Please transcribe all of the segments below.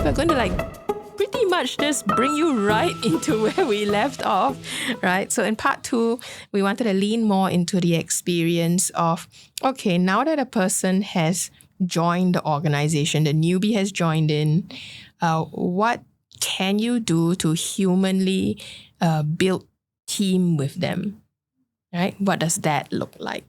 we're going to pretty much just bring you right into where we left off, right? So in part 2, we wanted to lean more into the experience of, okay, now that a person has joined the organization, the newbie has joined in, what can you do to humanly build team with them, right? What does that look like?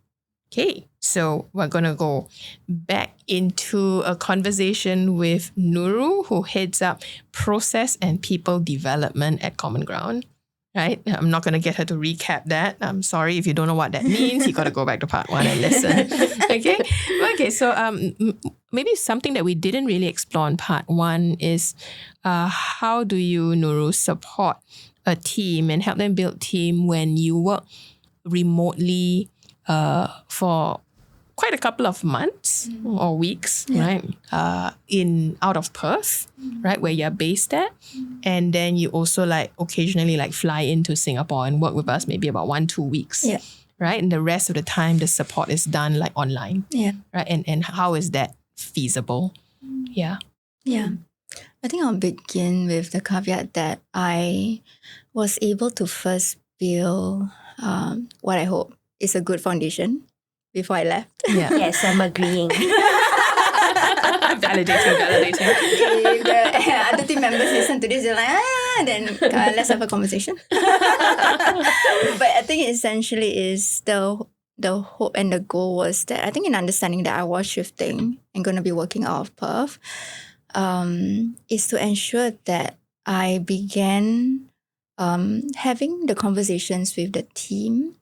Okay, so we're going to go back into a conversation with Nurul, who heads up process and people development at Common Ground. Right? I'm not going to get her to recap that. I'm sorry if you don't know what that means. You got to go back to part 1 and listen. Okay. So maybe something that we didn't really explore in part 1 is how do you, Nurul, support a team and help them build team when you work remotely for quite a couple of months or weeks, right? Out of Perth, right, where you're based at, and then you also occasionally fly into Singapore and work with us maybe about 1-2 weeks, right? And the rest of the time, the support is done online, right? And how is that feasible? Yeah. I think I'll begin with the caveat that I was able to first build what I hope is a good foundation before I left. Yeah. Yes, I'm agreeing. Validating. If the other team members listen to this, they're like, then let's have a conversation. But I think essentially is the hope and the goal was that I think in understanding that I was shifting and going to be working out of Perth, is to ensure that I began having the conversations with the team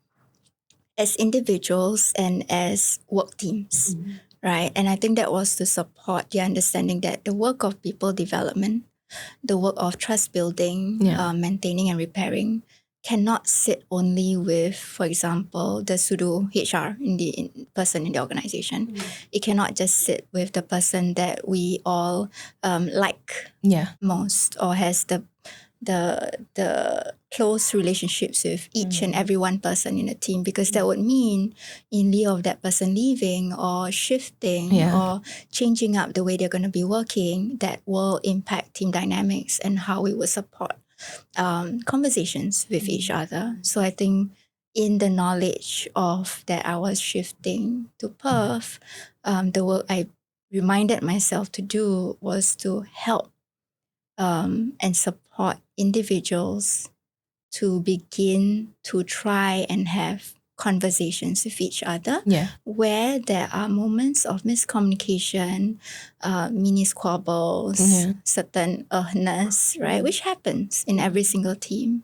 as individuals and as work teams, right? And I think that was to support the understanding that the work of people development, the work of trust building, maintaining and repairing cannot sit only with, for example, the pseudo HR person in the organization. It cannot just sit with the person that we all like most or has the close relationships with each and every one person in a team, because that would mean in lieu of that person leaving or shifting or changing up the way they're going to be working, that will impact team dynamics and how we would support conversations with each other. So I think in the knowledge of that I was shifting to Perth, the work I reminded myself to do was to help and support individuals to begin to try and have conversations with each other where there are moments of miscommunication, mini squabbles, certain earnest, right, which happens in every single team.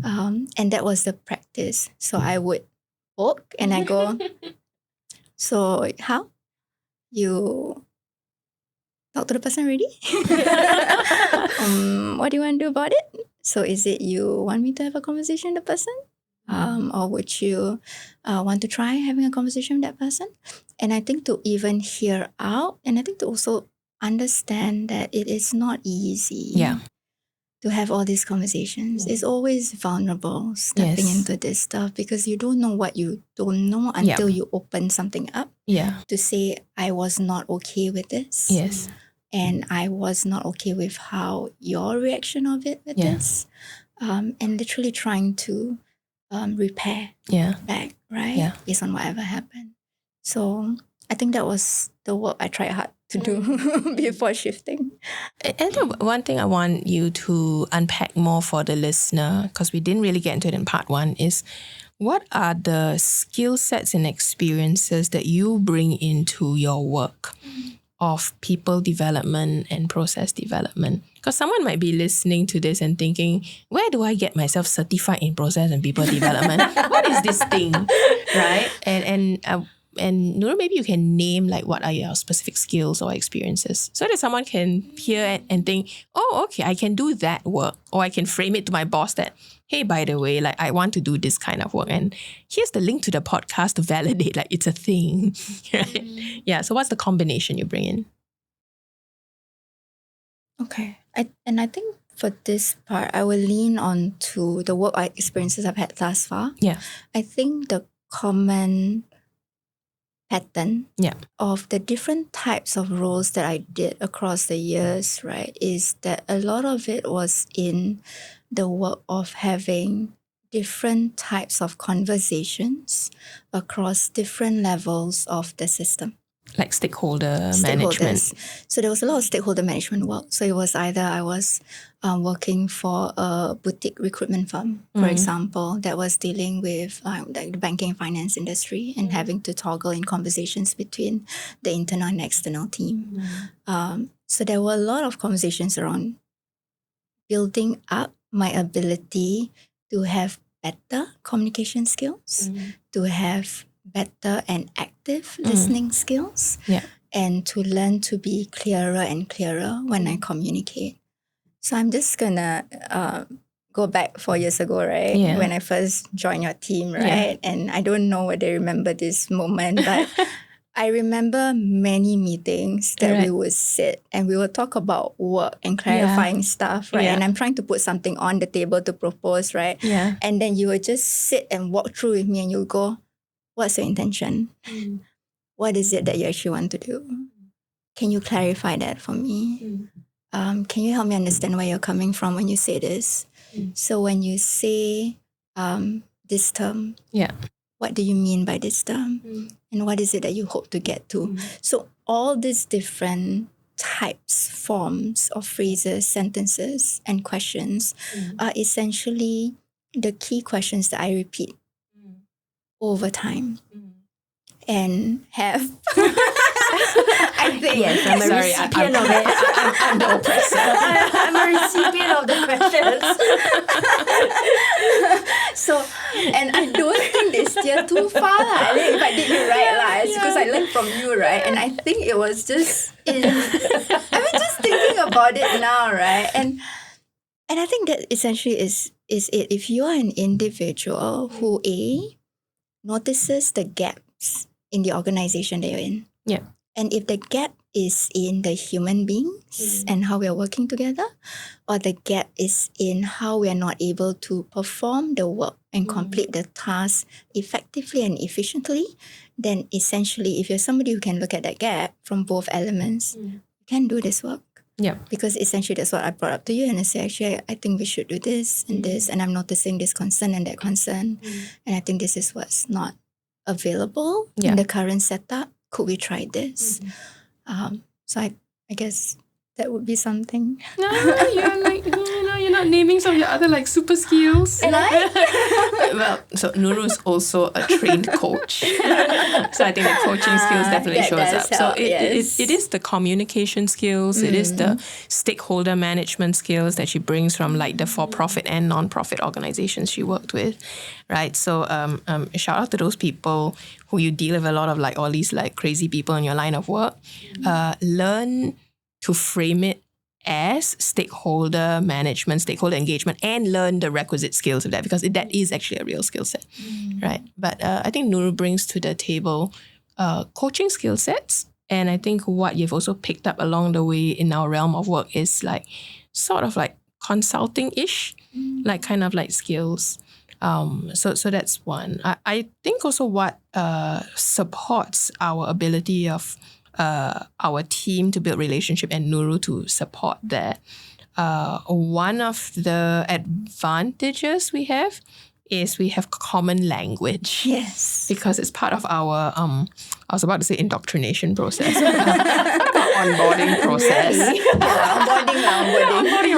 And that was the practice. So I would walk and I go, so how? You talk to the person already? What do you want to do about it? So is it you want me to have a conversation with the person? Or would you want to try having a conversation with that person? And I think to even hear out, and I think to also understand that it is not easy to have all these conversations. It's always vulnerable stepping into this stuff because you don't know what you don't know until you open something up to say, I was not okay with this. Yes. And I was not okay with how your reaction of it with this. And literally trying to repair back, right? Yeah. Based on whatever happened. So I think that was the work I tried hard to do before shifting. And one thing I want you to unpack more for the listener, because we didn't really get into it in part 1, is what are the skill sets and experiences that you bring into your work of people development and process development? Because someone might be listening to this and thinking, where do I get myself certified in process and people development? What is this thing, right? And Nurul, maybe you can name what are your specific skills or experiences so that someone can hear and think, oh, okay, I can do that work. Or I can frame it to my boss that, hey, by the way, I want to do this kind of work. And here's the link to the podcast to validate it's a thing. Right? Yeah. So what's the combination you bring in? Okay. I think for this part, I will lean on to the work experiences I've had thus far. Yeah. I think the common pattern of the different types of roles that I did across the years, right, is that a lot of it was in the work of having different types of conversations across different levels of the system. Like stakeholder management. So there was a lot of stakeholder management work. So it was either I was working for a boutique recruitment firm, for example, that was dealing with like the banking and finance industry and having to toggle in conversations between the internal and external team. So there were a lot of conversations around building up my ability to have better communication skills, to have better and active listening skills, and to learn to be clearer and clearer when I communicate. So I'm just gonna go back 4 years ago, right? When I first joined your team, right? And I don't know whether you remember this moment, but I remember many meetings that we would sit and we would talk about work and clarifying stuff, right? And I'm trying to put something on the table to propose, right? And then you would just sit and walk through with me and you would go, what's your intention? What is it that you actually want to do? Can you clarify that for me? Can you help me understand where you're coming from when you say this? So when you say this term, what do you mean by this term? And what is it that you hope to get to? So all these different types, forms of phrases, sentences, and questions are essentially the key questions that I repeat over time and have. I think. Yes, I'm a recipient of it. I'm the oppressor. I'm a recipient of the questions. So, and I don't think they steer too far. I think if I did it right, it's because I learned from you, right? And I think it was just I'm just thinking about it now, right? And I think that essentially is it. If you are an individual who notices the gaps in the organization that you're in. And if the gap is in the human beings and how we are working together, or the gap is in how we are not able to perform the work and complete the task effectively and efficiently, then essentially, if you're somebody who can look at that gap from both elements, you can do this work. Because essentially that's what I brought up to you and I say, actually, I think we should do this and this, and I'm noticing this concern and that concern, and I think this is what's not available in the current setup. Could we try this? So I guess that would be something. No, you're like, you're not naming some of your other like super skills. Well, so Nurul's also a trained coach. So I think the coaching skills definitely shows up. So it is the communication skills, it is the stakeholder management skills that she brings from like the for-profit and non-profit organizations she worked with, right? So shout out to those people who you deal with a lot of like all these like crazy people in your line of work. Learn to frame it as stakeholder management, stakeholder engagement, and learn the requisite skills of that, because that is actually a real skill set, right? But I think Nurul brings to the table coaching skill sets. And I think what you've also picked up along the way in our realm of work is like sort of like consulting-ish, like kind of like skills. So that's one. I think also what supports our ability of our team to build relationship and Nurul to support that. One of the advantages we have is we have common language. Yes. Because it's part of our, I was about to say indoctrination process. Onboarding process.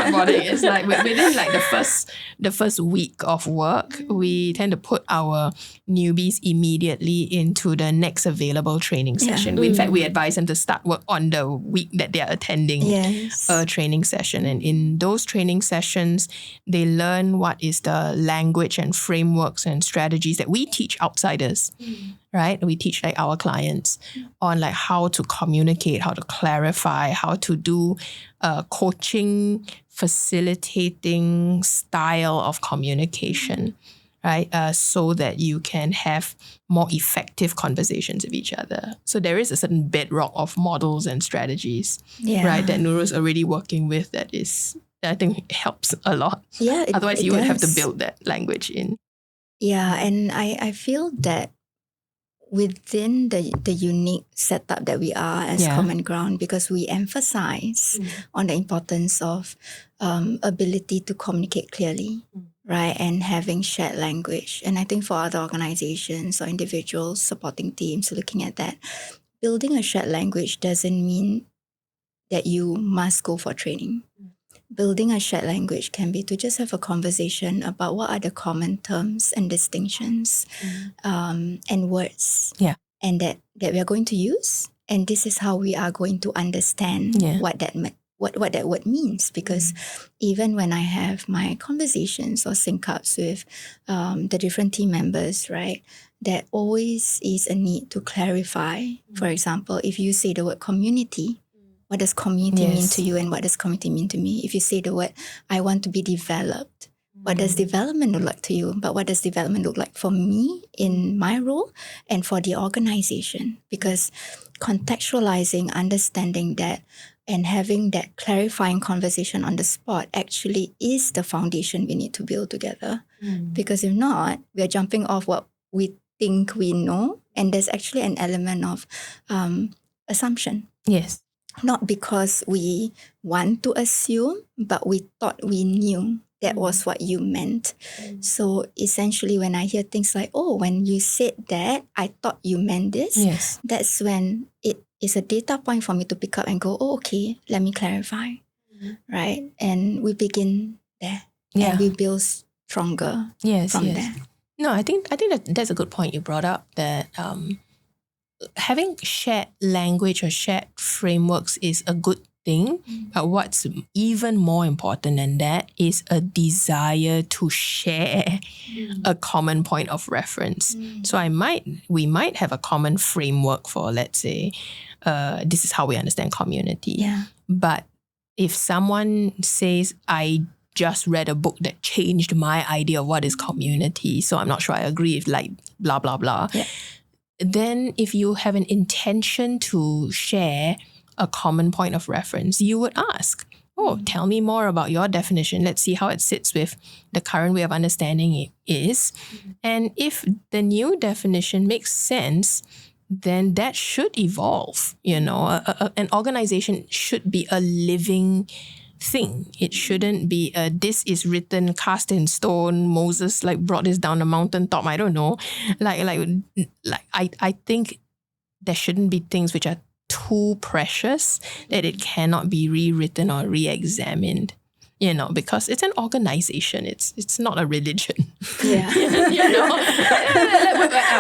Onboarding is like within like the first week of work, we tend to put our newbies immediately into the next available training session. In fact, we advise them to start work on the week that they are attending a training session. And in those training sessions, they learn what is the language and frameworks and strategies that we teach outsiders. Right? We teach like our clients on like how to communicate, how to clarify, how to do coaching, facilitating style of communication, right? So that you can have more effective conversations with each other. So there is a certain bedrock of models and strategies, right? That Nurul's already working with that I think helps a lot. Yeah. Otherwise you would have to build that language in. Yeah. And I feel that within the unique setup that we are as Common Ground, because we emphasize on the importance of ability to communicate clearly, right? And having shared language. And I think for other organizations or individuals, supporting teams looking at that, building a shared language doesn't mean that you must go for training. Building a shared language can be to just have a conversation about what are the common terms and distinctions and words and that we are going to use. And this is how we are going to understand what that word means. Because even when I have my conversations or sync-ups with the different team members, right, there always is a need to clarify. For example, if you say the word community, what does community mean to you and what does community mean to me? If you say the word, I want to be developed, what does development look like to you? But what does development look like for me in my role and for the organization? Because contextualizing, understanding that, and having that clarifying conversation on the spot actually is the foundation we need to build together. Because if not, we are jumping off what we think we know, and there's actually an element of assumption. Yes. Not because we want to assume, but we thought we knew that was what you meant. So essentially, when I hear things like, oh, when you said that, I thought you meant this, that's when it is a data point for me to pick up and go, oh, okay, let me clarify, right? And we begin there and we build stronger from there. No, I think that's a good point you brought up, that having shared language or shared frameworks is a good thing, but what's even more important than that is a desire to share a common point of reference. So we might have a common framework for, let's say, this is how we understand community. But if someone says, I just read a book that changed my idea of what is community, so I'm not sure I agree if like blah, blah, blah. Then if you have an intention to share a common point of reference, you would ask, oh, tell me more about your definition. Let's see how it sits with the current way of understanding it is. And if the new definition makes sense, then that should evolve. You know, an organization should be a living thing. It shouldn't be this is written cast in stone. Moses like brought this down the mountaintop. I don't know. I think there shouldn't be things which are too precious that it cannot be rewritten or re-examined. You know, because it's an organization. It's not a religion. You know,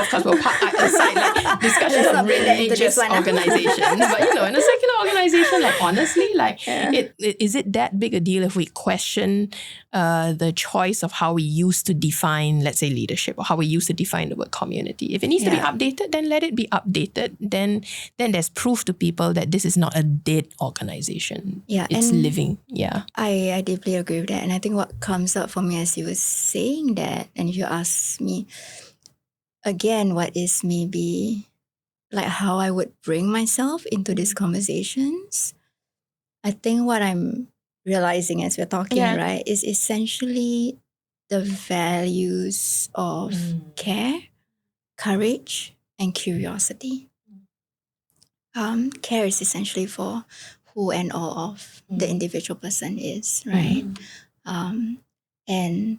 of course, we'll put aside like discussions of religious organizations, but you know, in a secular organization, like honestly, like is it that big a deal if we question the choice of how we used to define, let's say, leadership, or how we used to define the word community? If it needs to be updated, then let it be updated. Then there's proof to people that this is not a dead organization. It's living. I deeply agree with that. And I think what comes up for me as you were saying that, and if you ask me again, what is maybe like how I would bring myself into these conversations, I think what I'm realizing as we're talking, right, is essentially the values of care, courage, and curiosity. Care is essentially for who and all of the individual person is, right? And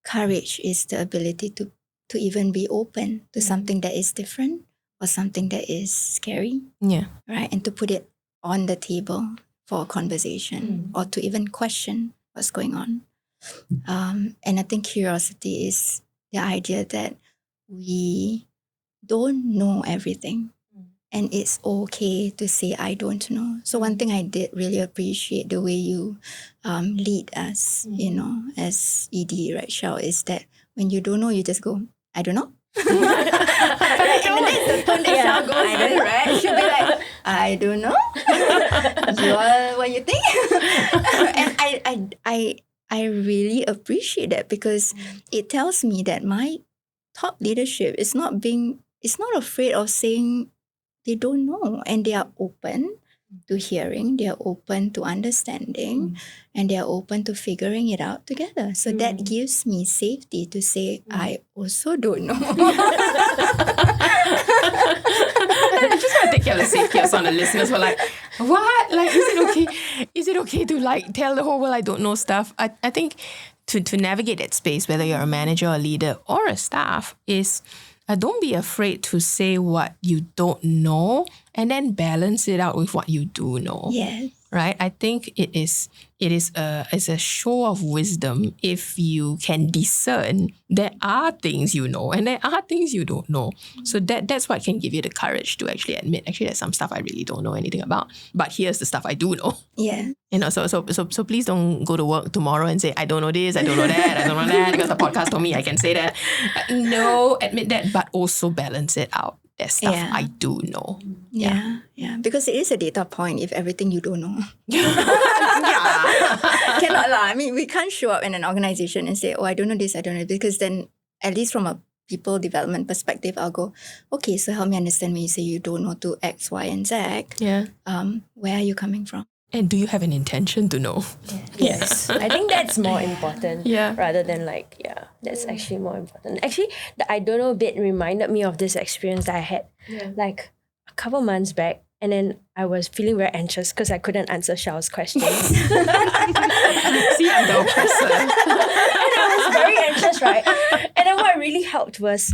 courage is the ability to even be open to something that is different or something that is scary, right? And to put it on the table for a conversation or to even question what's going on. And I think curiosity is the idea that we don't know everything. And it's okay to say, I don't know. So one thing I did really appreciate the way you lead us, you know, as ED, right, Shao, is that when you don't know, you just go, I don't know. Right? And then that's the tone that Shao goes in, right? She'll be like, I don't know. What you think? And I really appreciate that, because it tells me that my top leadership is not afraid of saying they don't know, and they are open to hearing, they're open to understanding, and they're open to figuring it out together. So that gives me safety to say, I also don't know. I just want to take care of the safety of some of the listeners who are like, what? Like, is it okay? Is it okay to like tell the whole world I don't know stuff? I think to navigate that space, whether you're a manager, a leader, or a staff, is don't be afraid to say what you don't know and then balance it out with what you do know. Yes. Right? I think it's a show of wisdom if you can discern there are things you know and there are things you don't know. So that's what can give you the courage to actually admit, actually, there's some stuff I really don't know anything about, but here's the stuff I do know. Yeah. You know, so please don't go to work tomorrow and say, I don't know this, I don't know that, I don't know that, because the podcast told me I can say that. No, admit that, but also balance it out. There's stuff I do know. Yeah. Because it is a data point if everything you don't know. Yeah. Cannot lah. I mean, we can't show up in an organization and say, oh, I don't know this, I don't know, because then, at least from a people development perspective, I'll go, okay, so help me understand when you say you don't know to X, Y, and Z. Yeah. Where are you coming from? And do you have an intention to know? Yes. I think that's more important. Yeah. Rather than that's actually more important. Actually, the I don't know bit reminded me of this experience that I had like a couple months back. And then I was feeling very anxious because I couldn't answer Xiao's questions. See, I'm the oppressor. And I was very anxious, right? And then what really helped was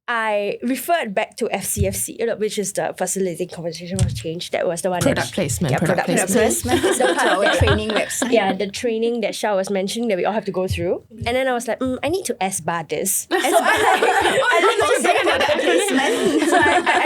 I referred back to FCFC, which is the Facilitating Conversation for Change. That was the one Product placement. Yeah, product placement. Is the part of our training website. Yeah, the training that Xiao was mentioning that we all have to go through. And then I was like, I need to S-bar this. And so I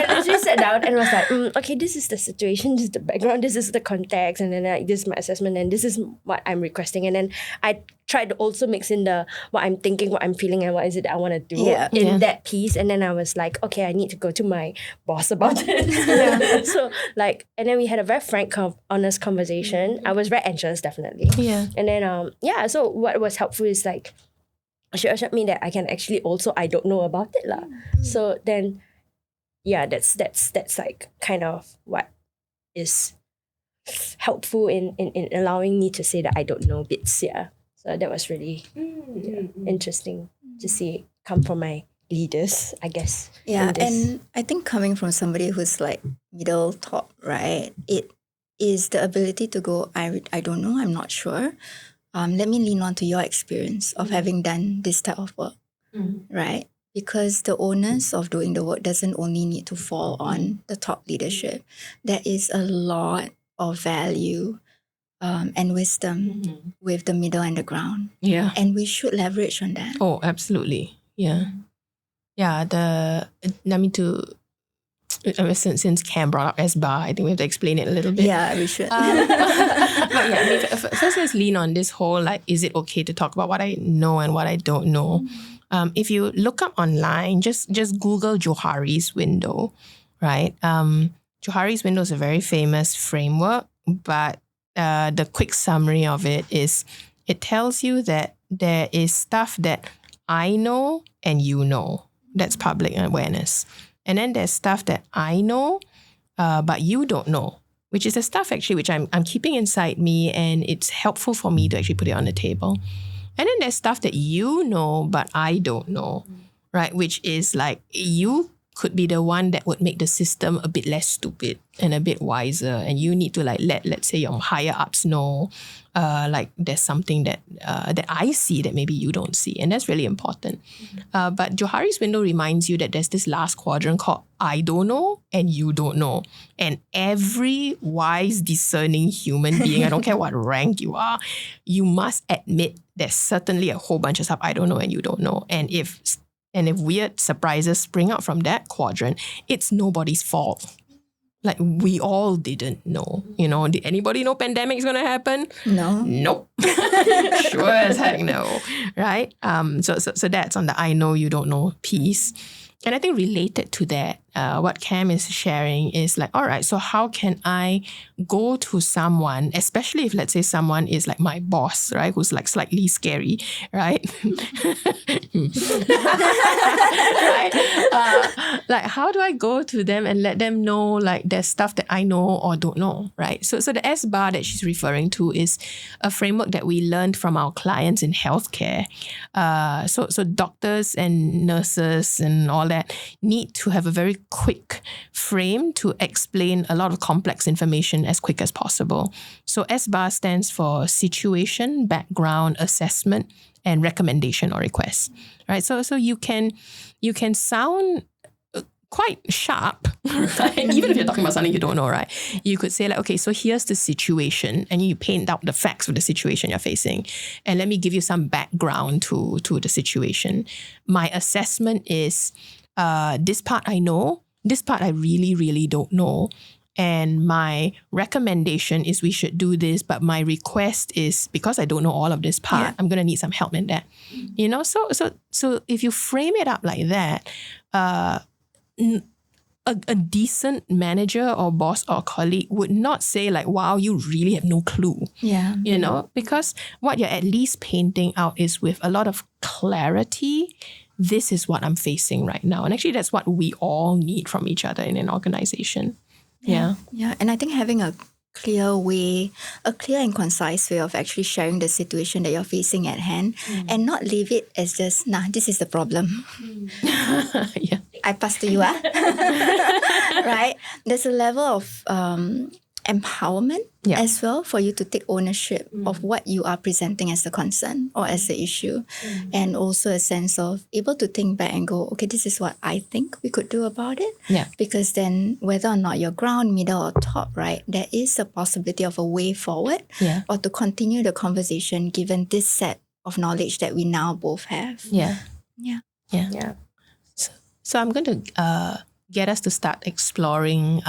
literally sat down and was like, okay, this is the situation, this is the background, this is the context, and then this is my assessment, and this is what I'm requesting. And then I tried to also mix in what I'm thinking, what I'm feeling, and what is it that I want to do in that piece. And then I was like, okay, I need to go to my boss about it. So and then we had a very frank, honest conversation. I was very anxious, definitely. Yeah. And then, so what was helpful is like, she assured me that I can actually also, I don't know about it lah. So then, that's like kind of what is helpful in allowing me to say that I don't know bits. Yeah. So that was really interesting to see come from my leaders, I guess. Yeah, and I think coming from somebody who's like middle top, right? It is the ability to go, I don't know, I'm not sure. Let me lean on to your experience of having done this type of work, right? Because the onus of doing the work doesn't only need to fall on the top leadership. There is a lot of value and wisdom with the middle and the ground. Yeah. And we should leverage on that. Oh, absolutely. Yeah. Yeah. Since Cam brought up S-bar, I think we have to explain it a little bit. Yeah, we should. But yeah, first let's lean on this whole, like, is it okay to talk about what I know and what I don't know? If you look up online, just Google Johari's window, right? Johari's window is a very famous framework, but the quick summary of it is it tells you that there is stuff that I know and you know. That's public awareness. And then there's stuff that I know, but you don't know, which is the stuff actually which I'm keeping inside me, and it's helpful for me to actually put it on the table. And then there's stuff that you know, but I don't know, right? Which is like you could be the one that would make the system a bit less stupid and a bit wiser. And you need to like let's say your higher ups know, like there's something that I see that maybe you don't see. And that's really important. But Johari's window reminds you that there's this last quadrant called I don't know and you don't know. And every wise, discerning human being, I don't care what rank you are, you must admit there's certainly a whole bunch of stuff I don't know and you don't know. And if weird surprises spring out from that quadrant, it's nobody's fault. Like, we all didn't know. You know, did anybody know pandemic is going to happen? No. Nope. Sure as heck no. Right? So that's on the I know, you don't know piece. And I think related to that, what Cam is sharing is like, all right, so how can I go to someone, especially if let's say someone is like my boss, right, who's like slightly scary, right? Right? Like, how do I go to them and let them know like there's stuff that I know or don't know, right? So the S bar that she's referring to is a framework that we learned from our clients in healthcare. So doctors and nurses and all that need to have a very quick frame to explain a lot of complex information as quick as possible. So S bar stands for situation, background, assessment, and recommendation or request, right? So you can sound quite sharp, right? Even if you're talking about something you don't know, right? You could say like, okay, so here's the situation, and you paint out the facts of the situation you're facing, and let me give you some background to the situation. My assessment is this part I know, this part I really, really don't know. And my recommendation is we should do this, but my request is because I don't know all of this part, I'm going to need some help in that. You know, so if you frame it up like that, a decent manager or boss or colleague would not say like, wow, you really have no clue. Yeah. You know, because what you're at least painting out is with a lot of clarity, this is what I'm facing right now. And actually that's what we all need from each other in an organization. Yeah. And I think having a clear and concise way of actually sharing the situation that you're facing at hand and not leave it as just, this is the problem. Yeah. I pass to you, right? There's a level of empowerment as well for you to take ownership of what you are presenting as the concern or as the issue. And also a sense of able to think back and go, okay, this is what I think we could do about it. Yeah. Because then whether or not you're ground, middle or top, right, there is a possibility of a way forward or to continue the conversation given this set of knowledge that we now both have. Yeah. Yeah. So I'm going to get us to start exploring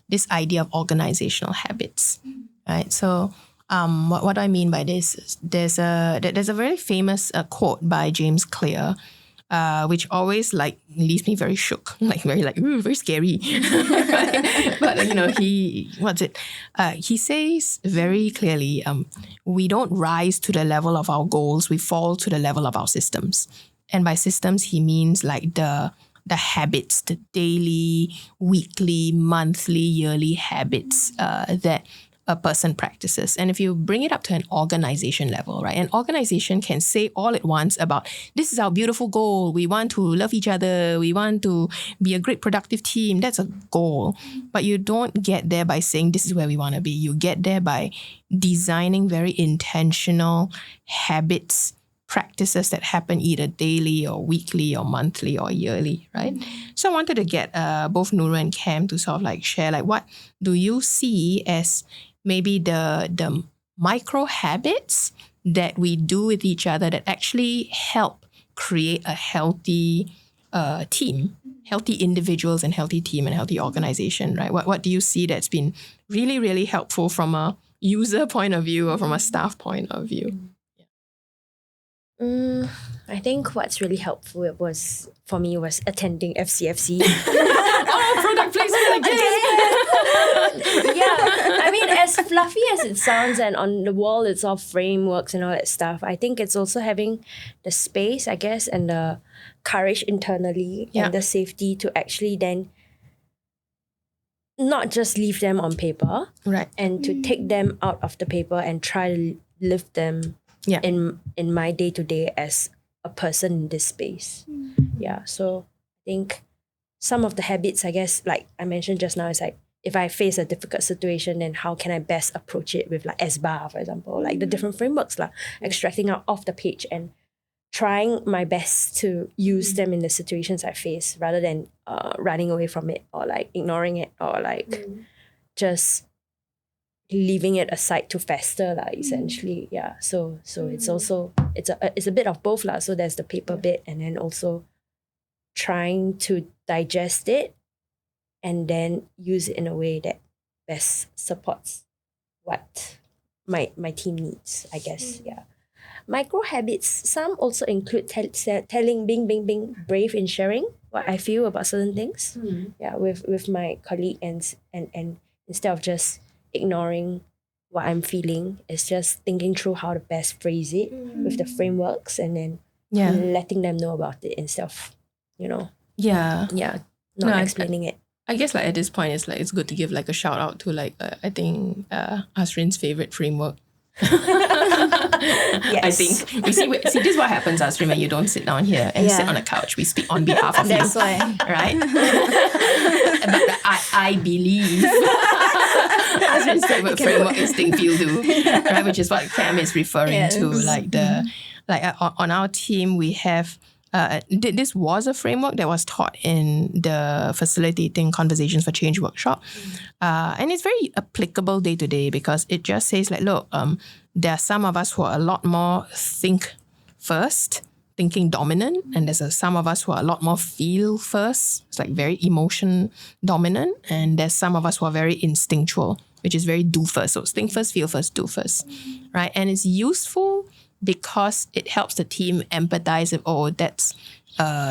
this idea of organizational habits, right? So what do I mean by this? Is there's a very famous quote by James Clear, which always like leaves me very shook, like very scary. But you know, he says very clearly, we don't rise to the level of our goals, we fall to the level of our systems. And by systems, he means like the habits, the daily, weekly, monthly, yearly habits that a person practices. And if you bring it up to an organization level, right? An organization can say all at once about this is our beautiful goal. We want to love each other. We want to be a great productive team. That's a goal. But you don't get there by saying this is where we want to be. You get there by designing very intentional habits, practices that happen either daily or weekly or monthly or yearly, right? So I wanted to get both Nurul and Cam to sort of like share like what do you see as maybe the micro habits that we do with each other that actually help create a healthy team, healthy individuals and healthy team and healthy organization, right? What do you see that's been really, really helpful from a user point of view or from a staff point of view? I think what's really helpful for me was attending FCFC. Product placement again. Yeah, I mean, as fluffy as it sounds, and on the wall it's all frameworks and all that stuff, I think it's also having the space, I guess, and the courage internally and the safety to actually then not just leave them on paper, right, and to take them out of the paper and try to live them in my day-to-day as a person in this space. Yeah, so I think some of the habits, I guess, like I mentioned just now, is like if I face a difficult situation, then how can I best approach it with like S-bar, for example, like the different frameworks, extracting out off the page and trying my best to use them in the situations I face rather than running away from it or like ignoring it or like just leaving it aside to fester essentially. Yeah, so it's also it's a bit of both so there's the paper bit and then also trying to digest it and then use it in a way that best supports what my team needs, I guess. micro habits, some also include telling, being brave in sharing what I feel about certain things. Yeah, with my colleague and instead of just ignoring what I'm feeling, it's just thinking through how to best phrase it with the frameworks and then letting them know about it instead of, not explaining it. I guess like at this point, it's good to give like a shout out to like I think Asrin's favorite framework. Yes. I think we see this is what happens, Asrin, when you don't sit down here and sit on the couch. We speak on behalf of That's you, why. right? But I believe Asrin's favorite framework is think, feel, do, right? Which is what Cam is referring to. Like on our team, we have. This was a framework that was taught in the Facilitating Conversations for Change workshop. And it's very applicable day to day because it just says like, look, there are some of us who are a lot more think first, thinking dominant. And there's some of us who are a lot more feel first. It's like very emotion dominant. And there's some of us who are very instinctual, which is very do first. So it's think first, feel first, do first, right? And it's useful because it helps the team empathize with, that's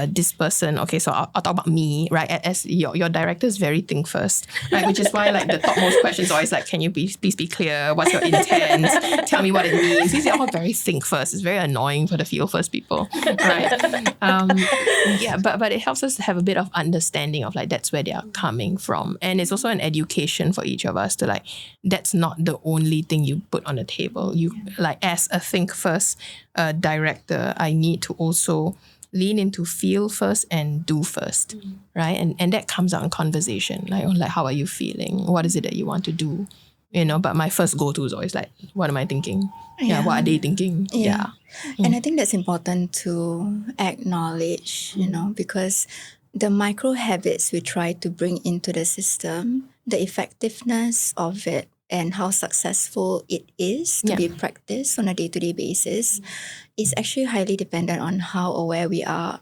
this person. Okay, so I'll talk about me, right? As your director is very think first, right? Which is why like the topmost question is always like, can you please be clear? What's your intent? Tell me what it means. These are all very think first. It's very annoying for the feel first people, right? But it helps us to have a bit of understanding of like that's where they are coming from, and it's also an education for each of us to like that's not the only thing you put on the table. You like as a think first director, I need to also lean into feel first and do first, right? And that comes out in conversation, like how are you feeling? What is it that you want to do? But my first go-to is always like, what am I thinking? Yeah, what are they thinking? Yeah. And I think that's important to acknowledge, because the micro habits we try to bring into the system, the effectiveness of it and how successful it is to be practiced on a day-to-day basis is actually highly dependent on how aware we are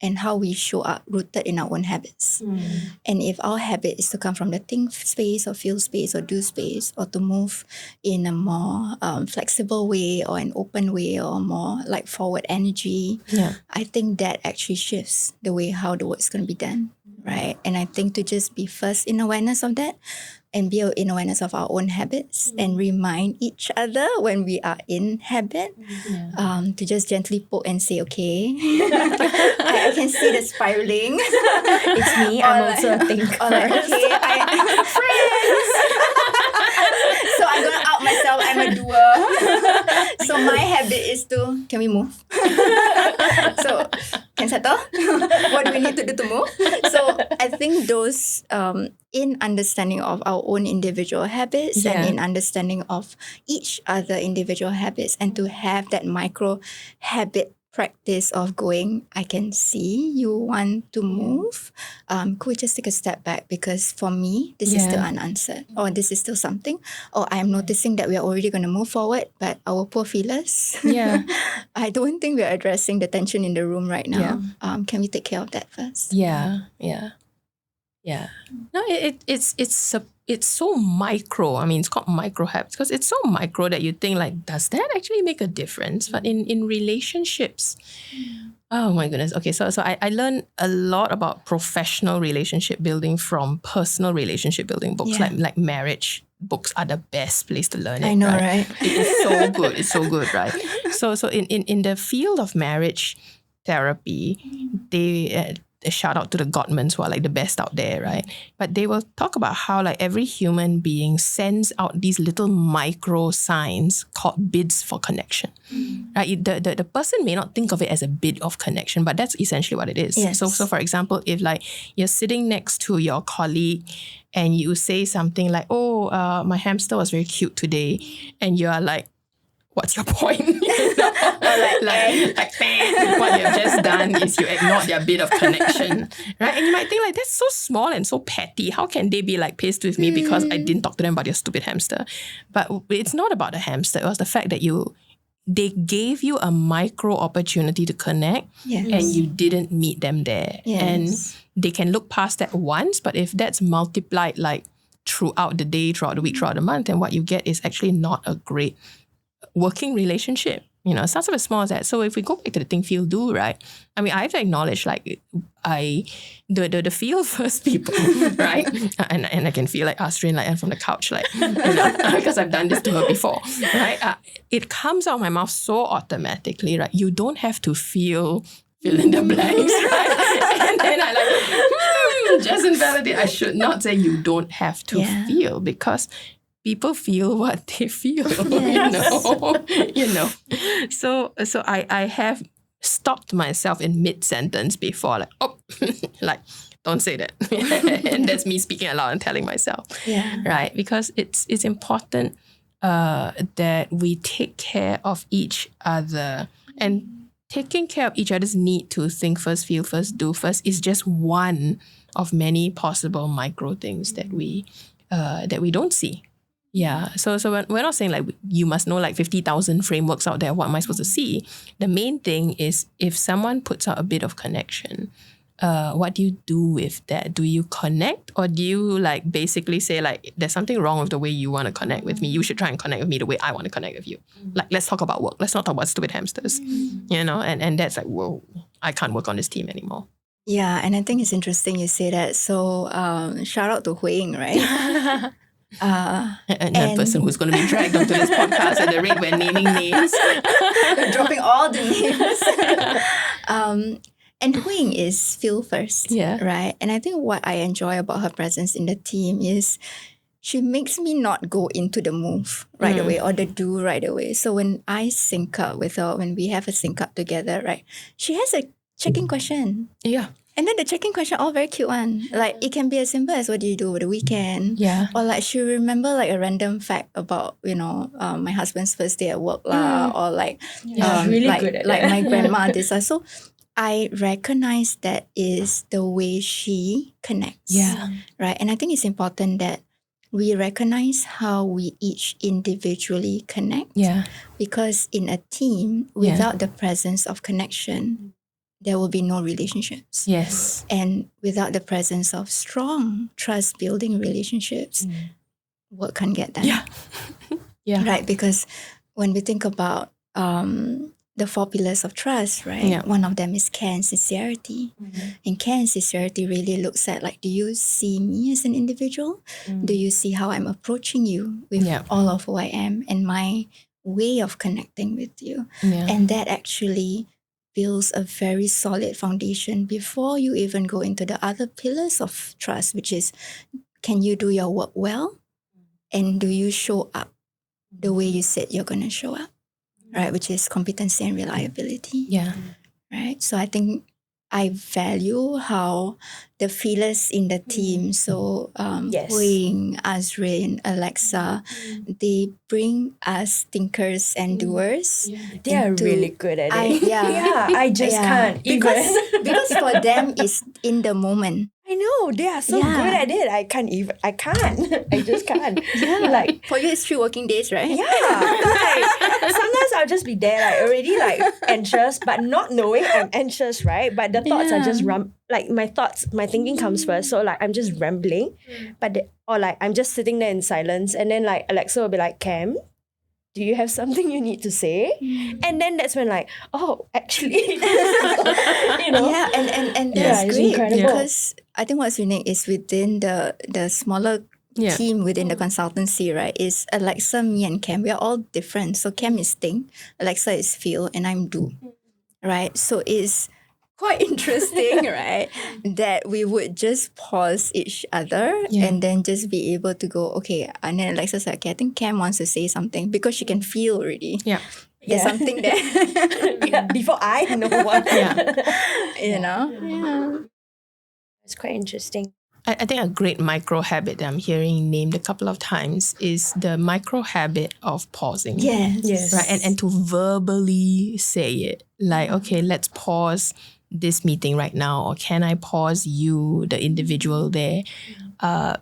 and how we show up rooted in our own habits. And if our habit is to come from the think space or feel space or do space or to move in a more flexible way or an open way or more like forward energy, I think that actually shifts the way how the work's going to be done, right? And I think to just be first in awareness of that and be in awareness of our own habits and remind each other when we are in habit to just gently poke and say, okay, I can see the spiraling. It's me. I'm also a thinker. Okay, friends. So I'm going to out myself. I'm a doer. So my habit is to, can we move? So can settle? What do we need to do to move? So I think those in understanding of our own individual habits and in understanding of each other individual habits and to have that micro habit practice of going, I can see you want to move. Could we just take a step back? Because for me, this is still unanswered, or this is still something, or I'm noticing that we are already going to move forward, but our poor feelers, I don't think we're addressing the tension in the room right now. Can we take care of that first? No, it's so micro. I mean, it's called micro habits because it's so micro that you think like, does that actually make a difference? But in relationships, oh my goodness. Okay, so I learned a lot about professional relationship building from personal relationship building books, like marriage books are the best place to learn it. I know, right? It is so good. It's so good, right? So in the field of marriage therapy, they a shout out to the Gottmans who are like the best out there, right? But they will talk about how like every human being sends out these little micro signs called bids for connection, right? The person may not think of it as a bid of connection, but that's essentially what it is. Yes. So for example, if like you're sitting next to your colleague and you say something like, my hamster was very cute today, and you are like, what's your point? like what you've just done is you ignored their bit of connection, right? And you might think like, that's so small and so petty. How can they be like pissed with me because I didn't talk to them about their stupid hamster? But it's not about the hamster. It was the fact that they gave you a micro opportunity to connect and you didn't meet them there. And they can look past that once, but if that's multiplied like throughout the day, throughout the week, throughout the month, then what you get is actually not a great working relationship. Starts off as small as that. So if we go back to the think, feel, do, right? I mean, I have to acknowledge the feel first people, right? And I can feel like Astrid and from the couch, because I've done this to her before, right? It comes out of my mouth so automatically, right? You don't have to fill in the blanks, right? And then I just invalidate. I should not say you don't have to feel, because people feel what they feel, So I have stopped myself in mid-sentence before, don't say that. And that's me speaking aloud and telling myself, right? Because it's important that we take care of each other, and taking care of each other's need to think first, feel first, do first is just one of many possible micro things that we don't see. Yeah, so we're not saying you must know 50,000 frameworks out there. What am I supposed to see? The main thing is, if someone puts out a bit of connection, what do you do with that? Do you connect, or do you basically say there's something wrong with the way you want to connect with me? You should try and connect with me the way I want to connect with you. Let's talk about work. Let's not talk about stupid hamsters. And that's whoa, I can't work on this team anymore. Yeah, and I think it's interesting you say that. So shout out to Hui Ying, right? And that person who's going to be dragged onto this podcast at the rate we're naming names. Dropping all the names. And Hui Ying is feel first, right? And I think what I enjoy about her presence in the team is she makes me not go into the move right away or the do right away. So when I sync up with her, when we have a sync up together, right, she has a check-in question. Yeah. And then the check-in question, all very cute one. It can be as simple as, what do you do over the weekend? Yeah. Or she'll remember a random fact about, my husband's first day at work or really good at that. my grandma this. So I recognize that is the way she connects. Yeah. Right. And I think it's important that we recognize how we each individually connect. Yeah. Because in a team, without the presence of connection, there will be no relationships. Yes. And without the presence of strong trust-building relationships, work can't get done. Yeah. Yeah. Right? Because when we think about the 4 pillars of trust, right? Yeah. One of them is care and sincerity. And care and sincerity really looks at do you see me as an individual? Do you see how I'm approaching you with all of who I am and my way of connecting with you? Yeah. And that actually builds a very solid foundation before you even go into the other pillars of trust, which is, can you do your work well? And do you show up the way you said you're going to show up? Right, which is competency and reliability. Yeah. Right. So I think I value how the feelers in the team, so Hui Ying, Azrin, Alexa, they bring us thinkers and doers. They are really good at it. I just can't. Because for them it's in the moment. I know, they are so good at it. I can't. I just can't. For you it's 3 working days, right? Yeah. Sometimes I'll just be there already anxious, but not knowing I'm anxious, right? But the thoughts are just my thinking comes first. So I'm just rambling, I'm just sitting there in silence, and then Alexa will be like, Cam, do you have something you need to say? And then that's when actually, Yeah, and that's great incredible. because I think what's unique is within the smaller team within the consultancy, right, is Alexa, me and Cam, we are all different. So Cam is think, Alexa is feel, and I'm do, right? So it's quite interesting, right, that we would just pause each other and then just be able to go, okay, and then Alexa's like, okay, I think Cam wants to say something because she can feel already. Yeah. There's something there. Before I know what. You know? Yeah. It's quite interesting. I think a great micro habit that I'm hearing named a couple of times is the micro habit of pausing. Yes. Right. And to verbally say it. Okay, let's pause this meeting right now, or can I pause you, the individual there?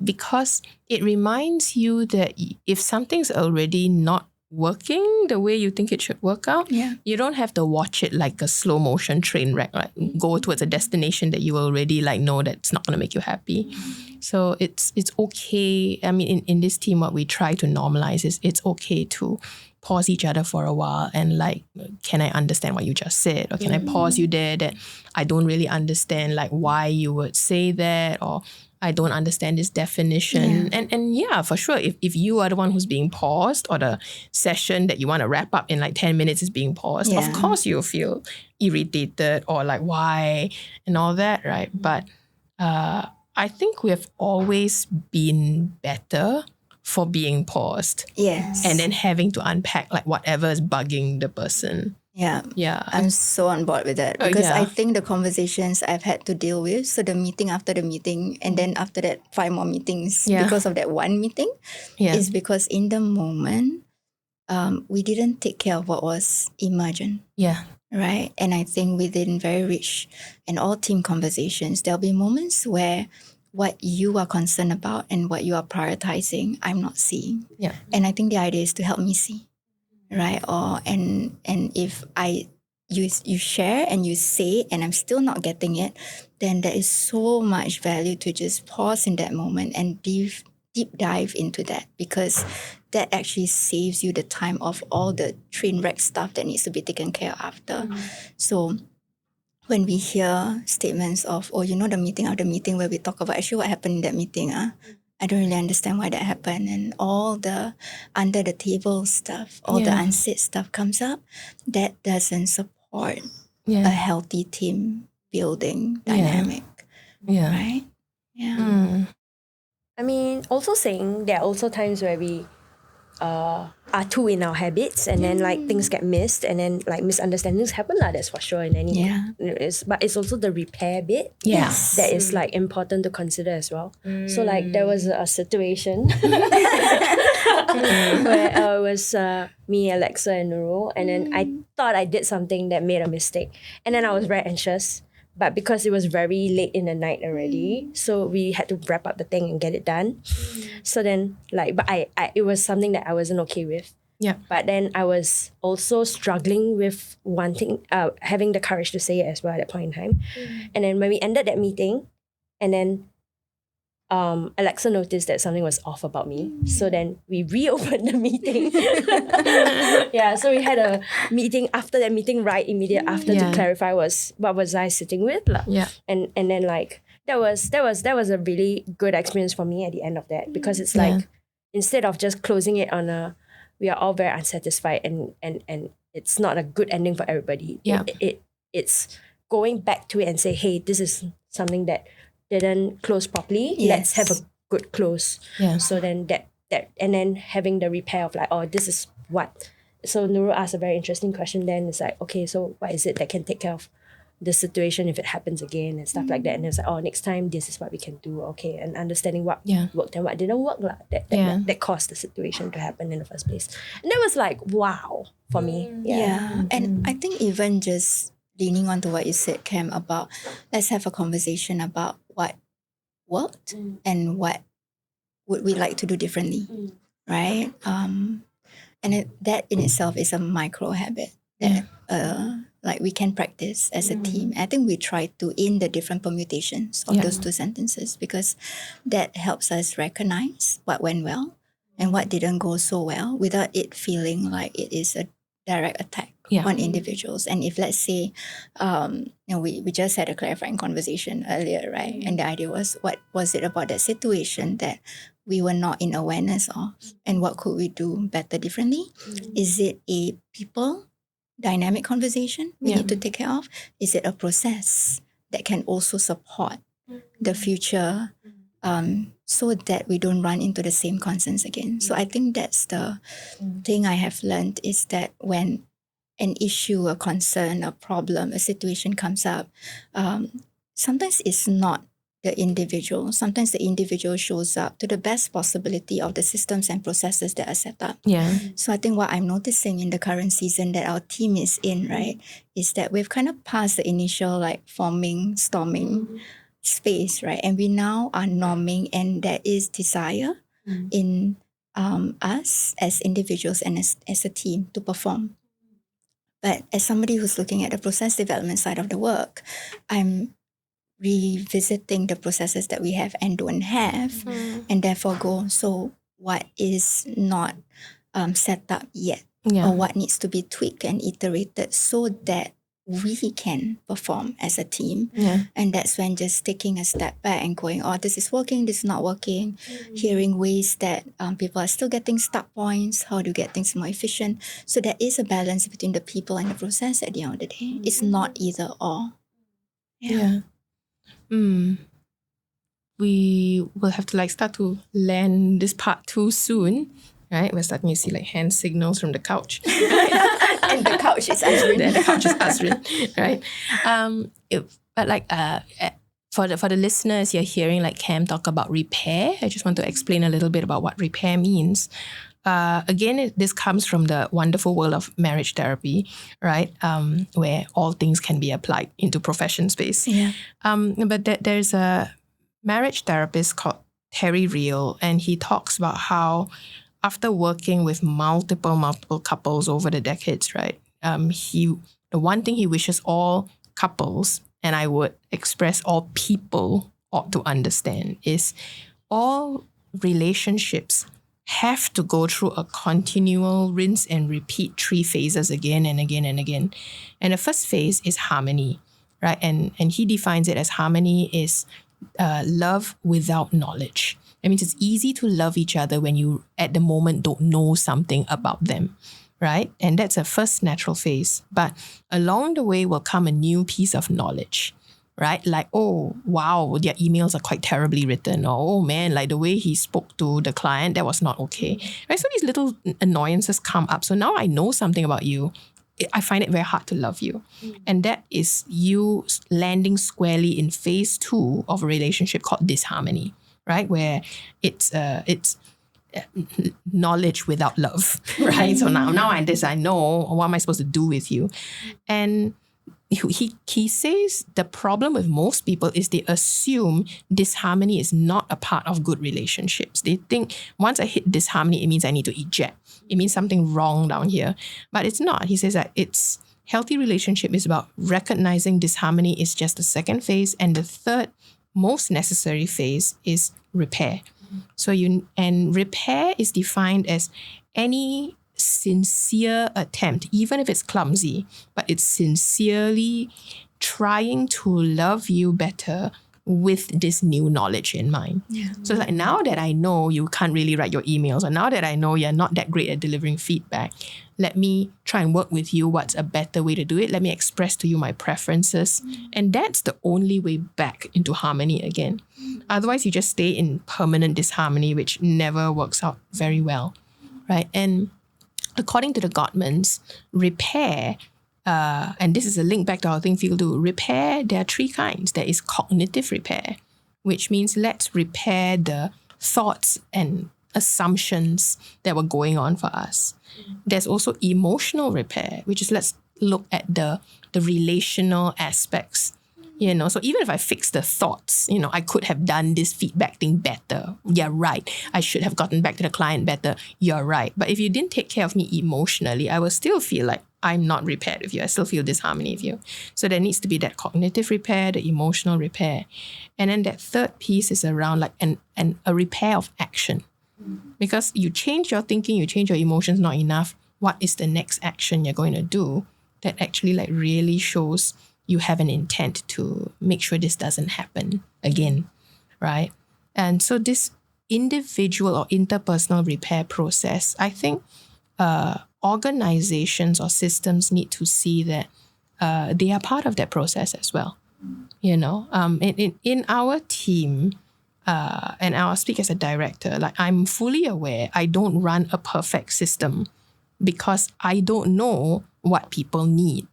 Because it reminds you that if something's already not working the way you think it should work out, you don't have to watch it like a slow motion train wreck, like go towards a destination that you already like know that's not going to make you happy. So it's okay. I mean, in this team, what we try to normalize is it's okay to pause each other for a while and like, can I understand what you just said? Or can I pause you there that I don't really understand like why you would say that, or I don't understand this definition. And yeah, for sure, if you are the one who's being paused, or the session that you want to wrap up in like 10 minutes is being paused, of course you'll feel irritated or like why and all that, right? But I think we have always been better for being paused. Yes. And then having to unpack like whatever is bugging the person. Yeah. Yeah. I'm so on board with that because I think the conversations I've had to deal with, so the meeting after the meeting and then after that 5 more meetings because of that one meeting is because in the moment, we didn't take care of what was emergent. Yeah. Right. And I think within very rich and all team conversations, there'll be moments where what you are concerned about and what you are prioritizing, I'm not seeing. Yeah. And I think the idea is to help me see. Right. Or and if you share and you say and I'm still not getting it, then there is so much value to just pause in that moment and deep dive into that, because that actually saves you the time of all the train wreck stuff that needs to be taken care of after. So when we hear statements of, oh, you know, the meeting after meeting where we talk about actually what happened in that meeting, I don't really understand why that happened, and all the under the table stuff, all the unsaid stuff comes up, that doesn't support a healthy team building dynamic. Right? Yeah. I mean, also saying there are also times where we are too in our habits, and then like things get missed, and then like misunderstandings happen lah. That's for sure in any. But it's also the repair bit. Yes. That is like important to consider as well. So like there was a situation where it was me, Alexa, and Nurul, and then I thought I did something that made a mistake, and then I was very anxious. But because it was very late in the night already, so we had to wrap up the thing and get it done. So then, like, but I it was something that I wasn't okay with. Yeah. But then I was also struggling with having the courage to say it as well at that point in time. And then when we ended that meeting, and then Alexa noticed that something was off about me. So then we reopened the meeting. So we had a meeting after that meeting, right immediate after, to clarify what was I sitting with. And then like that was a really good experience for me at the end of that, because it's like instead of just closing it on we are all very unsatisfied and it's not a good ending for everybody. It's going back to it and say, hey, this is something that didn't close properly. Let's have a good close. So then that and then having the repair of like, oh, this is what. So Nurul asked a very interesting question then. It's like, okay, so what is it that can take care of the situation if it happens again and stuff like that? And it's like, oh, next time this is what we can do. Okay, and understanding what worked and what didn't work that caused the situation to happen in the first place. And that was like, wow, for me. And I think even just leaning on to what you said, Cam, about let's have a conversation about what worked and what would we like to do differently, right? And that in itself is a micro habit that like we can practice as a team. I think we try to in the different permutations of those two sentences, because that helps us recognize what went well and what didn't go so well without it feeling like it is a direct attack on individuals. And if let's say, we just had a clarifying conversation earlier, right? And the idea was, what was it about that situation that we were not in awareness of, and what could we do better differently? Is it a people dynamic conversation we need to take care of? Is it a process that can also support the future, so that we don't run into the same concerns again? So I think that's the thing I have learned, is that when an issue, a concern, a problem, a situation comes up, sometimes it's not the individual. Sometimes the individual shows up to the best possibility of the systems and processes that are set up. So I think what I'm noticing in the current season that our team is in, right, is that we've kind of passed the initial like storming space, right? And we now are norming, and there is desire in us as individuals and as a team to perform. But as somebody who's looking at the process development side of the work, I'm revisiting the processes that we have and don't have, and therefore go, so what is not set up yet, or what needs to be tweaked and iterated so that we can perform as a team. And that's when just taking a step back and going, oh, this is working, this is not working, hearing ways that people are still getting stuck points, how to get things more efficient. So there is a balance between the people and the process at the end of the day. It's not either or. We will have to start to land this part 2 soon, right? We're starting to see hand signals from the couch. And the couch is Azrin. And the couch is Azrin, right? For the listeners, you're hearing Cam talk about repair. I just want to explain a little bit about what repair means. Again, this comes from the wonderful world of marriage therapy, right? Where all things can be applied into profession space. But there's a marriage therapist called Terry Real, and he talks about how after working with multiple couples over the decades, right? The one thing he wishes all couples, and I would express all people, ought to understand is all relationships have to go through a continual rinse and repeat 3 phases again and again and again. And the first phase is harmony, right? And he defines it as harmony is love without knowledge. That means it's easy to love each other when you, at the moment, don't know something about them, right? And that's a first natural phase. But along the way will come a new piece of knowledge, right? Oh, wow, their emails are quite terribly written. Or, oh man, the way he spoke to the client, that was not okay. Right? So these little annoyances come up. So now I know something about you. I find it very hard to love you. And that is you landing squarely in phase 2 of a relationship called disharmony, right? Where it's knowledge without love, right? So now I know what am I supposed to do with you. And he says the problem with most people is they assume disharmony is not a part of good relationships. They think once I hit disharmony, it means I need to eject. It means something wrong down here. But it's not. He says that it's healthy relationship is about recognizing disharmony is just the second phase, and the third most necessary phase is repair. And repair is defined as any sincere attempt, even if it's clumsy, but it's sincerely trying to love you better with this new knowledge in mind. So it's now that I know you can't really write your emails, or now that I know you're not that great at delivering feedback, let me try and work with you. What's a better way to do it? Let me express to you my preferences. And that's the only way back into harmony again. Otherwise, you just stay in permanent disharmony, which never works out very well, right? And according to the Gottmans, repair, and this is a link back to our Think Feel Do, repair, there are 3 kinds. There is cognitive repair, which means let's repair the thoughts and assumptions that were going on for us. There's also emotional repair, which is let's look at the relational aspects. So even if I fix the thoughts, I could have done this feedback thing better. You're right. I should have gotten back to the client better. You're right. But if you didn't take care of me emotionally, I will still feel like I'm not repaired with you. I still feel disharmony with you. So there needs to be that cognitive repair, the emotional repair. And then that third piece is around a repair of action. Because you change your thinking, you change your emotions not enough. What is the next action you're going to do that actually really shows you have an intent to make sure this doesn't happen again, right? And so this individual or interpersonal repair process, I think organizations or systems need to see that they are part of that process as well. In our team, and I'll speak as a director, I'm fully aware I don't run a perfect system because I don't know what people need.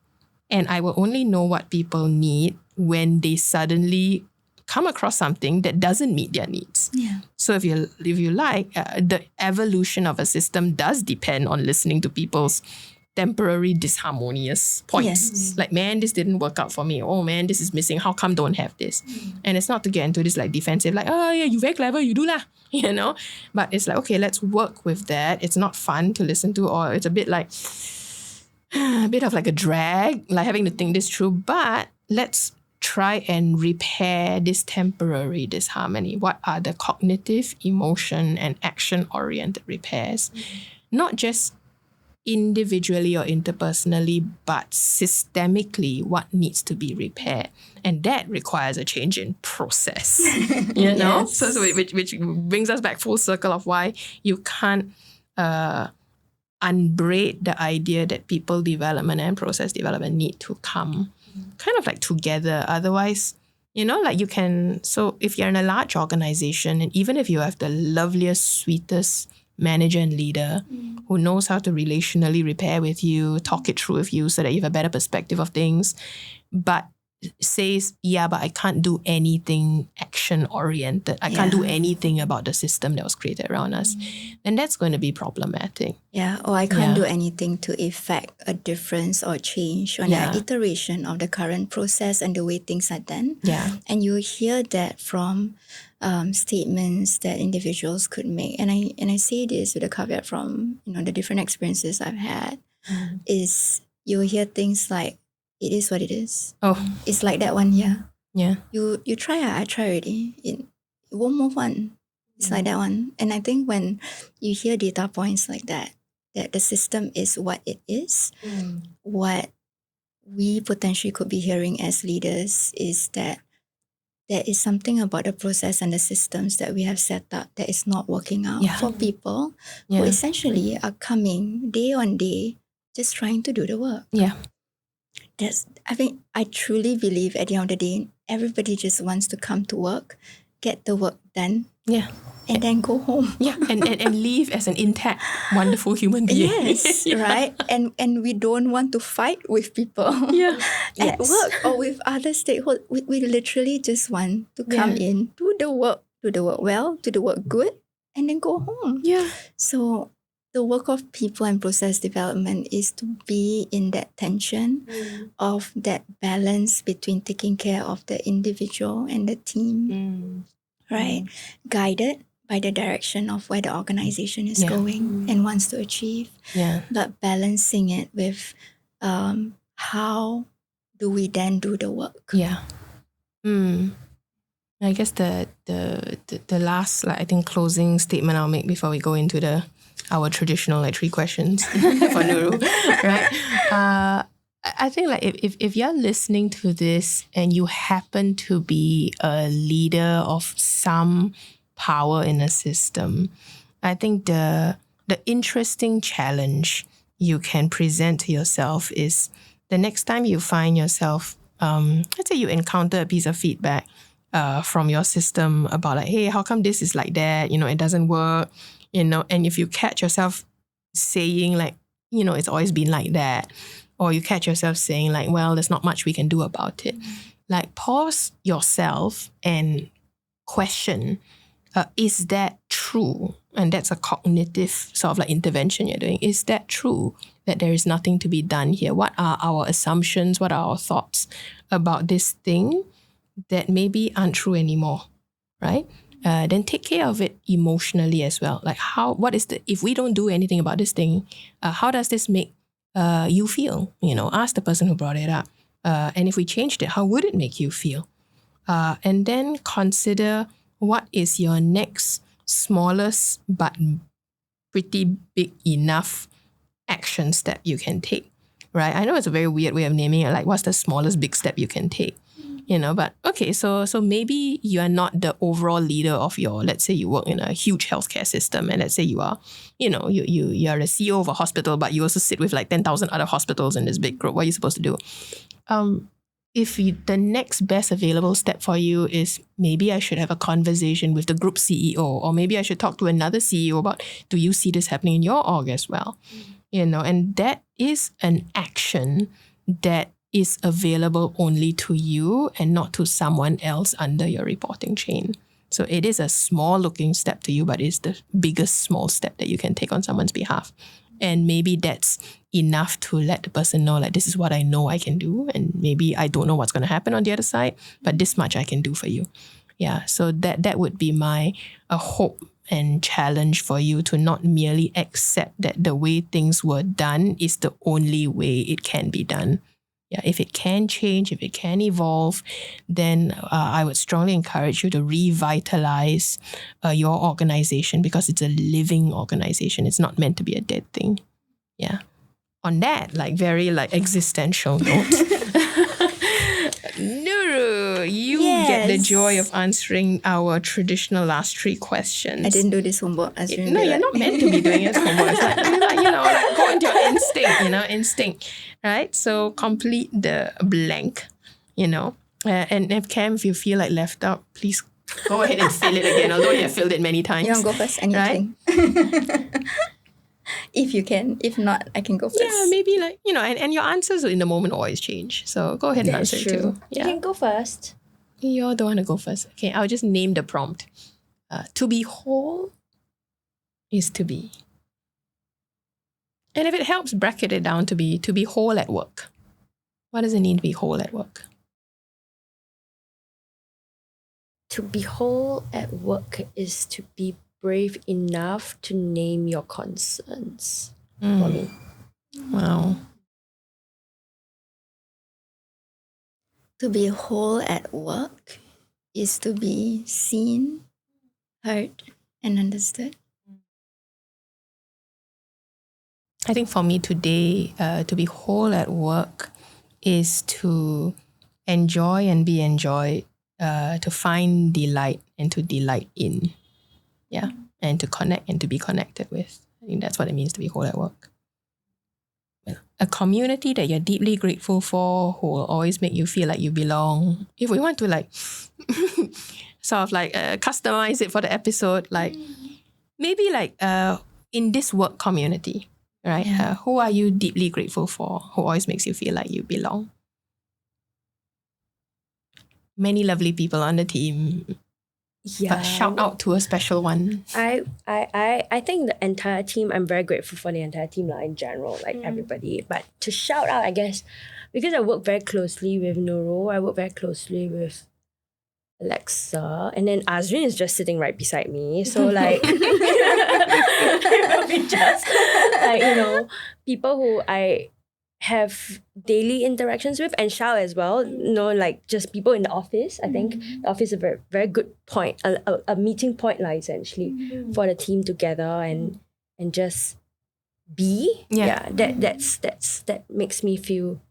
And I will only know what people need when they suddenly come across something that doesn't meet their needs. So if you like, the evolution of a system does depend on listening to people's temporary disharmonious points. Yes. Like, man, this didn't work out for me. Oh man, this is missing. How come don't have this? And it's not to get into this like defensive, like, oh yeah, you very clever, you do lah. You know? But it's like, okay, let's work with that. It's not fun to listen to, or it's a bit like a bit of like a drag, like having to think this through. But let's try and repair this temporary disharmony. What are the cognitive, emotion, and action-oriented repairs? Not just individually or interpersonally, but systemically, what needs to be repaired. And that requires a change in process, you know? Yes. So which brings us back full circle of why you can't unbraid the idea that people development and process development need to come kind of like together. Otherwise, you know, like you can, so if you're in a large organization, and even if you have the loveliest, sweetest manager and leader who knows how to relationally repair with you, talk it through with you so that you have a better perspective of things, but says, yeah, but I can't do anything action-oriented. I can't do anything about the system that was created around us. Then that's going to be problematic. Yeah, or I can't do anything to effect a difference or change on an iteration of the current process and the way things are done. Yeah. And you hear that from statements that individuals could make. And I say this with a caveat from, you know, the different experiences I've had, is you'll hear things like, it is what it is. Oh. It's like that one year. Yeah. You try, I try already. It won't move on. It's like that one. And I think when you hear data points like that the system is what it is, what we potentially could be hearing as leaders is that there is something about the process and the systems that we have set up that is not working out for people who essentially are coming day on day just trying to do the work. Yeah. I truly believe at the end of the day, everybody just wants to come to work, get the work done, and then go home. Yeah, and leave as an intact, wonderful human being. Yes, right? And we don't want to fight with people at work or with other stakeholders. We literally just want to come in, do the work well, do the work good, and then go home. Yeah. So the work of people and process development is to be in that tension of that balance between taking care of the individual and the team, right? Guided by the direction of where the organization is going and wants to achieve. Yeah. But balancing it with how do we then do the work? Yeah. I guess the last, like, I think, closing statement I'll make before we go into our traditional 3 questions for Nurul, right? I think like if you're listening to this and you happen to be a leader of some power in a system, I think the interesting challenge you can present to yourself is the next time you find yourself, let's say you encounter a piece of feedback from your system about like, hey, how come this is like that? You know, it doesn't work. You know, and if you catch yourself saying like, you know, it's always been like that, or you catch yourself saying like, well, there's not much we can do about it. Like, pause yourself and question, is that true? And that's a cognitive sort of like intervention you're doing. Is that true that there is nothing to be done here? What are our assumptions? What are our thoughts about this thing that maybe aren't true anymore, right? Then take care of it emotionally as well. Like if we don't do anything about this thing, how does this make you feel? You know, ask the person who brought it up. And if we changed it, how would it make you feel? And then consider what is your next smallest but pretty big enough action step you can take, right? I know it's a very weird way of naming it, like what's the smallest big step you can take? You know, but okay, so maybe you are not the overall leader of your, let's say you work in a huge healthcare system, and let's say you are, you know, you are the CEO of a hospital, but you also sit with like 10,000 other hospitals in this big group. What are you supposed to do? The next best available step for you is maybe I should have a conversation with the group CEO, or maybe I should talk to another CEO about, do you see this happening in your org as well? You know, and that is an action that is available only to you and not to someone else under your reporting chain. So it is a small looking step to you, but it's the biggest small step that you can take on someone's behalf. And maybe that's enough to let the person know, like, this is what I know I can do. And maybe I don't know what's going to happen on the other side, but this much I can do for you. Yeah. So that would be my hope and challenge for you, to not merely accept that the way things were done is the only way it can be done. Yeah, if it can change, if it can evolve, then I would strongly encourage you to revitalize your organization, because it's a living organization. It's not meant to be a dead thing. Yeah. On that, very existential note, Nurul, you get the joy of answering our traditional last 3 questions. I didn't do this homework. No, you're not meant to be doing it homework. It's like go into your instinct, right? So complete the blank, and if Cam, if you feel like left out, please go ahead and fill it again, although you have filled it many times. You want to go first? Anything. Right? If you can. If not, I can go first. Yeah, maybe and your answers in the moment always change. So go ahead and answer it too. Yeah. You can go first. You don't want to go first. Okay, I'll just name the prompt. To be whole is to be. And if it helps, bracket it down to be whole at work. What does it mean to be whole at work? To be whole at work is to be brave enough to name your concerns for me. Wow. To be whole at work is to be seen, heard, and understood. I think for me today, to be whole at work is to enjoy and be enjoyed, to find delight and to delight in. Yeah. And to connect and to be connected with. I think that's what it means to be whole at work. A community that you're deeply grateful for, who will always make you feel like you belong. If we want to customize it for the episode, maybe in this work community, right? Yeah. Who are you deeply grateful for? Who always makes you feel like you belong? Many lovely people on the team. Yeah. But shout out to a special one. I think the entire team, I'm very grateful for the entire team in general, everybody. But to shout out, I guess, because I work very closely with Nurul, I work very closely with Alexa, and then Azrin is just sitting right beside me. So people who I have daily interactions with, and Shao as well, just people in the office. I think the office is a very, very good point, a meeting point essentially for the team together and just be. That makes me feel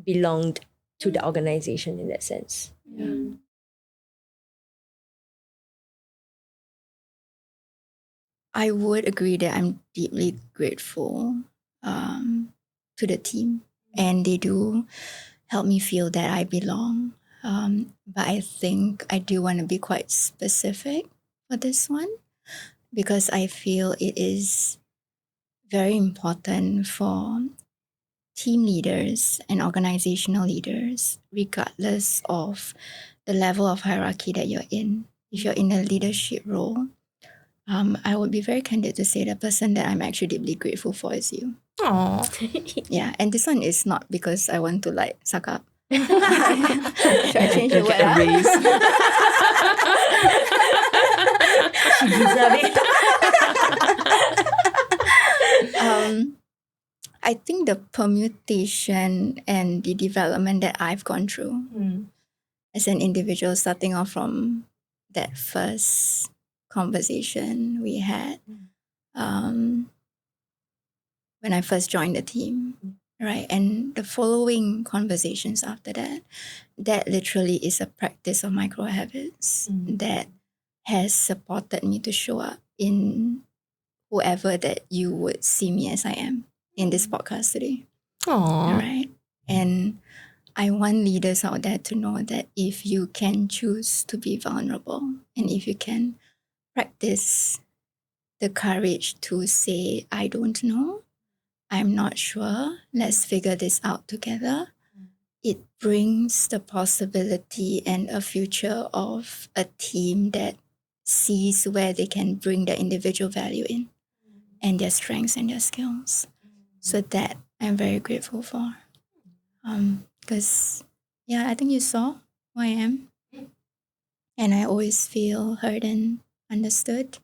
belonged to the organization in that sense. I would agree that I'm deeply grateful to the team, and they do help me feel that I belong. But I think I do want to be quite specific for this one, because I feel it is very important for team leaders and organizational leaders, regardless of the level of hierarchy that you're in. If you're in a leadership role, I would be very candid to say the person that I'm actually deeply grateful for is you. Aww. Yeah, and this one is not because I want to suck up. Should I change the word? She deserves it. I think the permutation and the development that I've gone through as an individual, starting off from that first conversation we had when I first joined the team, right? And the following conversations after that, that literally is a practice of micro habits that has supported me to show up in whoever that you would see me as I am in this podcast today. Aww. Right? And I want leaders out there to know that if you can choose to be vulnerable, and if you can practice the courage to say, I don't know, I'm not sure, let's figure this out together, it brings the possibility and a future of a team that sees where they can bring their individual value in. and their strengths and their skills. So that I'm very grateful for. Because, I think you saw who I am. And I always feel heard and understood.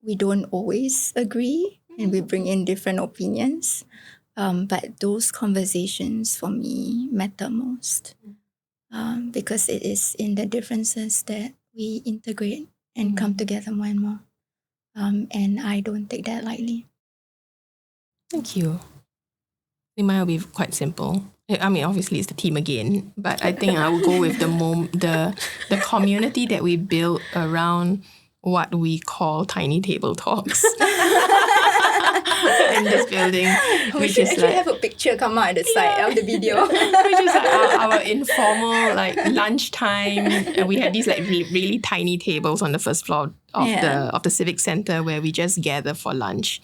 We don't always agree and we bring in different opinions. But those conversations for me matter most. Because it is in the differences that we integrate and come together more and more. And I don't take that lightly. Thank you. It might be quite simple. I mean, obviously it's the team again, but I think I will go with the community that we built around what we call tiny table talks in this building. We should actually have a picture come out at the side of the video. Which is like our informal lunchtime. And we had these really tiny tables on the first floor of the civic center where we just gather for lunch.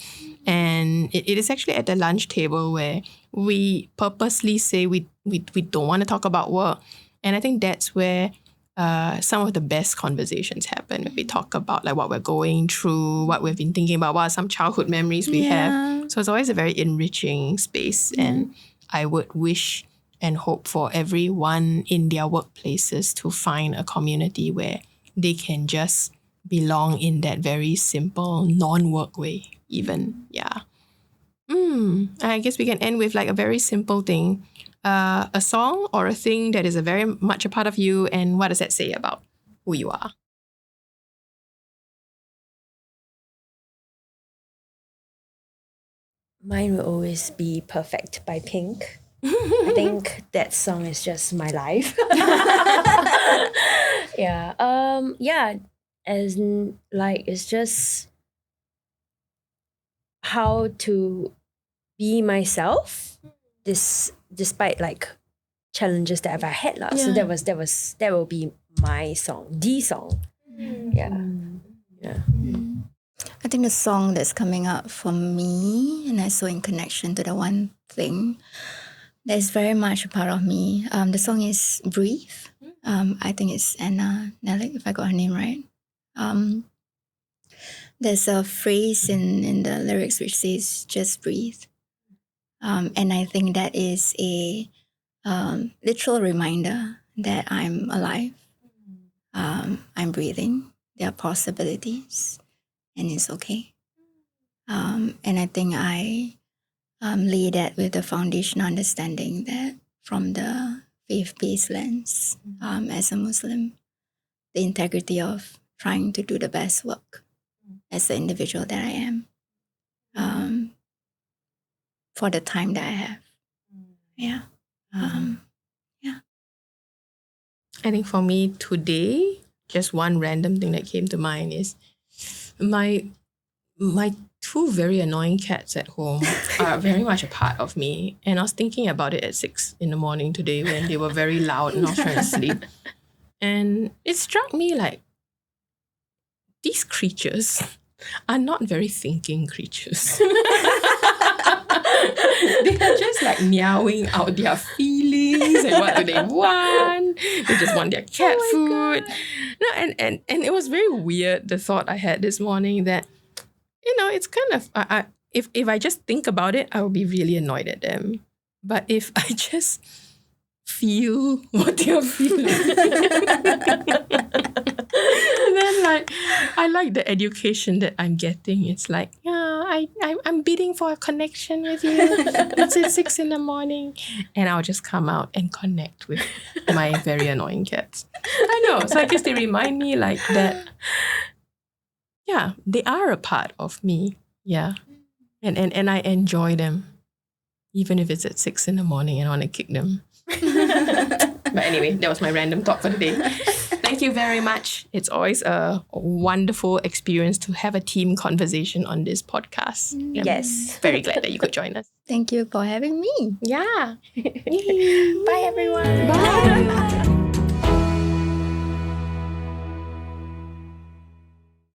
And it is actually at the lunch table where we purposely say we don't want to talk about work. And I think that's where some of the best conversations happen, when we talk about what we're going through, what we've been thinking about, what are some childhood memories we have. So it's always a very enriching space. And I would wish and hope for everyone in their workplaces to find a community where they can just belong in that very simple, non-work way even. I guess we can end with a very simple thing. A song or a thing that is a very much a part of you, and what does that say about who you are? Mine will always be Perfect by Pink. I think that song is just my life. As in, it's just how to be myself despite challenges that I've had. So that will be my song, the song. I think the song that's coming up for me, and I saw in connection to the one thing that is very much a part of me. The song is Breathe. I think it's Anna Nellick, if I got her name right. There's a phrase in the lyrics which says, just breathe. And I think that is a literal reminder that I'm alive. I'm breathing. There are possibilities. And it's okay. And I think I lay that with the foundational understanding that from the faith-based lens, as a Muslim, the integrity of trying to do the best work as the individual that I am, for the time that I have. I think for me today, just one random thing that came to mind is my two very annoying cats at home are very much a part of me. And I was thinking about it at 6 a.m. today when they were very loud and I was trying to sleep. And it struck me these creatures are not very thinking creatures. They are just meowing out their feelings and what do they want. They just want their cat food. No, and it was very weird, the thought I had this morning that, it's kind of, if I just think about it, I will be really annoyed at them. But if I just feel what they're feeling, then I like the education that I'm getting. It's I'm bidding for a connection with you. It's at 6 a.m. and I'll just come out and connect with my very annoying cats. I know. So I guess they remind me that. Yeah, they are a part of me. Yeah, and I enjoy them, even if it's at 6 a.m. and I want to kick them. But anyway, that was my random thought for today. Thank you very much. It's always a wonderful experience to have a team conversation on this podcast. Yes. Very glad that you could join us. Thank you for having me. Yeah. Bye, everyone. Bye.